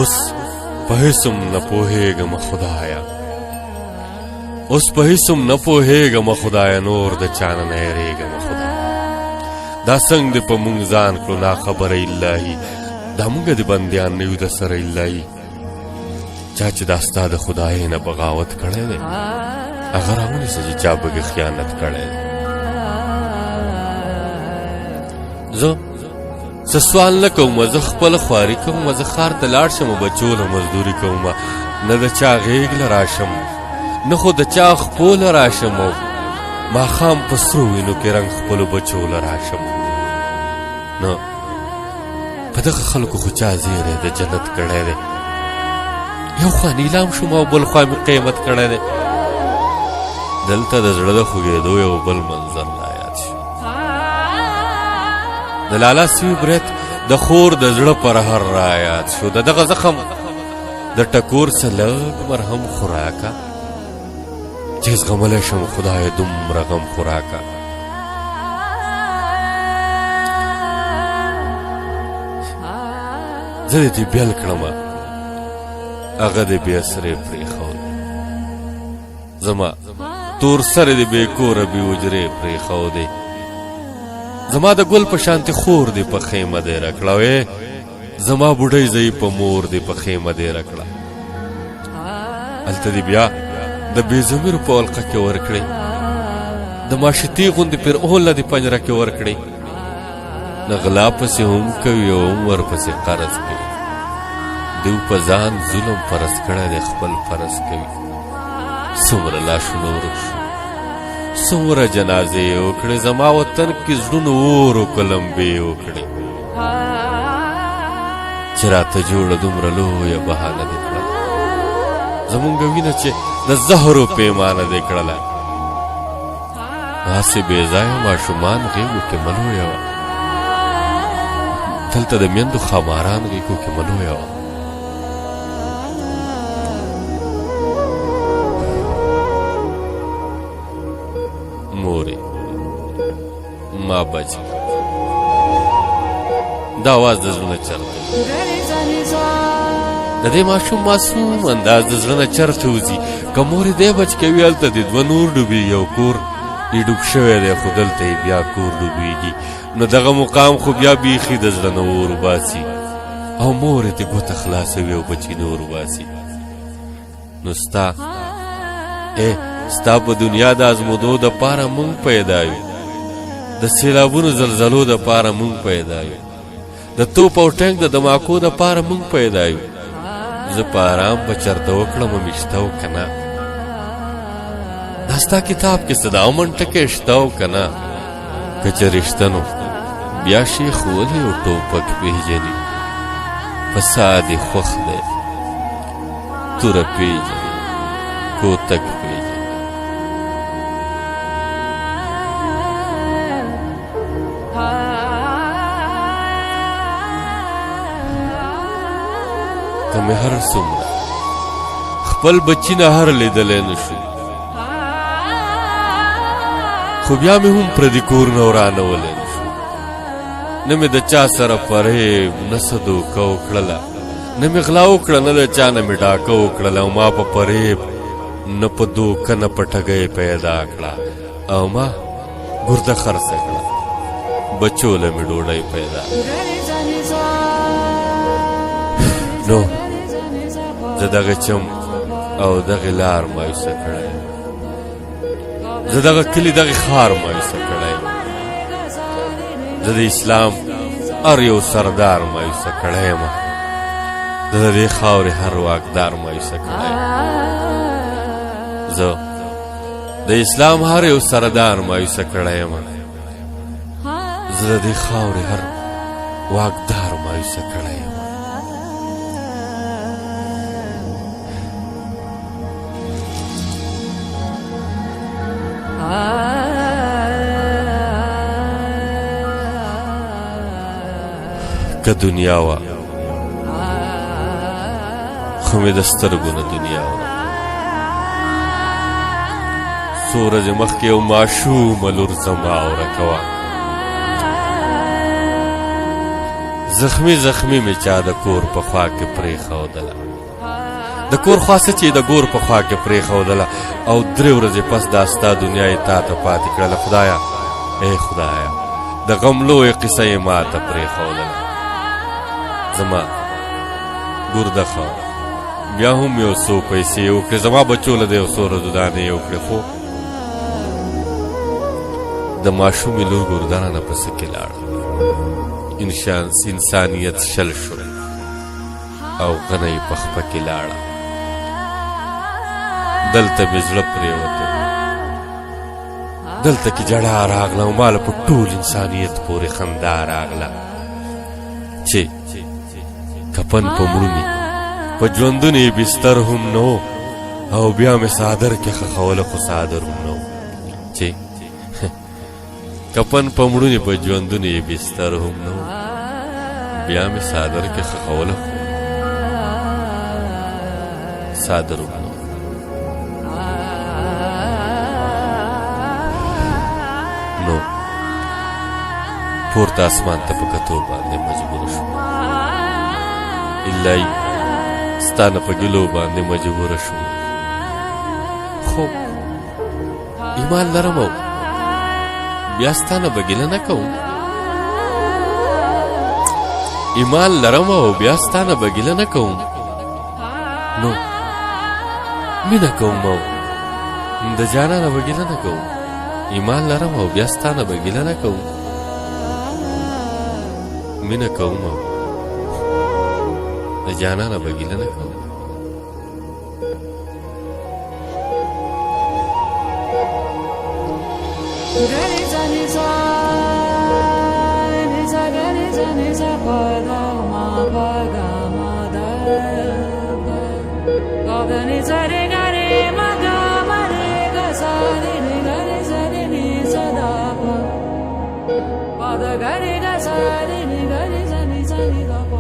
اوس په هیڅم نه پوهېږم خدایا، اوس په هیڅم نه پوهېږم خدایا، نور د چانه نه یېرېږم خدایا. دا څنګه دې په مونږ ځان کړو ناخبره الهي، دا مونږ د بندیان نه یو د سره الهي. چا چې دا ستا د خدای نه بغاوت کړی دی هغه راونیسه چې چا پکې خیانت کړی دی. زه سوال نه کوم، زه خپله خواري کوم، زه ښار ته لاړ شم بچو له مزدوري کوم، نه د چا غېږ له راشم نه خو د چا خپو له راشم، او ماښام په سرو وینو کې رنګ خپلو بچو له راشم. نه په دغه خلکو خو چا زیری د جنت کړی دی، یو خوا نیلام شوم او بل خوا مې قیمت کړی دی. دلته د زړه د خوږېدو یو بل منظر لا یاد شو، د لالا سوي برت د خور د زړه پر هر را یاد شو. د دغه زخم د ټکور څه لږ مرهم خوراکه، چې زغملی شم خدای دومره غم خوراکه. زه دې دې بیل کړمه هغه دې بې سرې پرېښود، زما تور سر دې بې کوره بې وجرې پرېښودې، زما د ګل په شانتې خور دې په خیمه دې راکړه، وې زما بوډۍ زوی په مور دې په خیمه دې راکړه. هلته دې بیا د بې ضمیرو په ولقه کې ورکړې، د ماشتي غوندې پرعونه دې پنجره کې ورکړې. نه غلا پسې هم کوي او هم ورپسې قرض کوي، دیو په ځان ظلم فرض کړی دی خپل فرض کوي. څومره لاشونه ورک شو، څومره جنازې وکړې، زما وطن کې زړونو اور و کلمبې وکړې، چې راته جوړه دومره لویه بهانه دې کړه. زمونږ وینه چې د زهرو پیمانه دې کړله، هسې بې ځایه ماشومان غېږو کې ملویه وه، دلته د میندو خماران غېږو کې ملویه وه. مورې ما بچ دا آواز د زړه نه چرته د دې ماشوم معصوم انداز د زړه نه چرته وځي. که مورې دی بچ کوي هلته دې دوه نور ډوبېږي، او کور یې ډوب شوی دی خو دلته یې بیا کور ډوبېږي، نو دغه مقام خو بیا بیخي د زړه نه اور وباسي، او مورې دې ګوته خلاصوي او بچي نه ور وباسي. نو ستا په دنیا د ازمودو د پاره مونږ پیدا یو، د سیلابونو زلزلو د پاره مونږ پیدا یو، د توپ او ټینک د دماکو د پاره مونږ پیدا یو. زه په آرام به چرته وکړم میشته او که نه، دا ستا کتاب کې څه د امن ټکی شته او که نه. که چې رښته نو بیا شیخ ولې یو ټوپک پېژني، فساد یې خوښ دی توره پېژني کوتک پېژني. که مې هر څومره خپل بچي نه هر لیدلی نه شو، خو بیا مې هم پردي کور نه ورانولی نه شو. نه مې د چا سره فریب نه څه دوکه وکړله، نه مې غلا وکړه نه د چا نه مې ډاکه وکړله، او ما په فریب نه په دوکه نه په ټګۍ پیدا کړه، او ما ګرده خرڅه کړه بچو له مې ډوډۍ پیدا. نو زه دغه چم او دغه لار مایوسه کړی، زه دغه کلي دغه ښار مایوسه کړی، زه د اسلام هر یو سردار مایوسه کړی یم، زه د دې خاورې هر واکدار مایوسه کړی یم، زه د اسلام هر یو سردار مایوسه کړی یم، زه د دې خاورې هر واکدار مایوسه کړی یم. که دنیا وه خو مې د سترګو نه دنیا وه، څو ورځې مخکې یو ماشومه لور زما ورکه وه، زخمی زخمی می چا د کور په خوا کې پرېښودله د کور خوا څه چې د ګور په خوا کې پرېښودله او 3 ورځې پس دا ستا دنیا یې تا ته پاتې کړله خدایه ای خدایه د غم لویه قصه یې ما ته پرېښودله زما ګرده خوا بیا هم یو څو پیسې وکړې زما بچو له د یو څو ورځو دانې وکړې خو د ماشومې لور ګردانه نه پسې کې لاړه انسانیت شل شو او غنه یې په خپه کې لاړه دلته مې زړه پرېوته دلته کې جړا راغله او ماله په ټول انسانیت پورې خندا راغله چې کفن په مړوني په ژوندون یې بستر هم نه او بیا مې څادر کې خښوله خو څادر هم نه چې کفن په مړوني په ژوندون یې بستر هم نه بیا مې څادر کې خښوله خو څادر هم نه نو پورته اسمان ته په کتو باندې مجبور شو الهی ستا نه په ګیلو باندې مجبوره شو خو ایمان لرم او بیا ستا نه به ګیله نه کوم ایمان لرم او بیا ستا نه به ګیله نه کوم نو مینه کوم او د جانانه به ګیله نه کوم ایمان لرم او بیا ستا نه به ګیله نه کوم مینه کوم او د جانانه به ګیله نه کوم Gari ga sa ni gari sa ni sa ni ga pa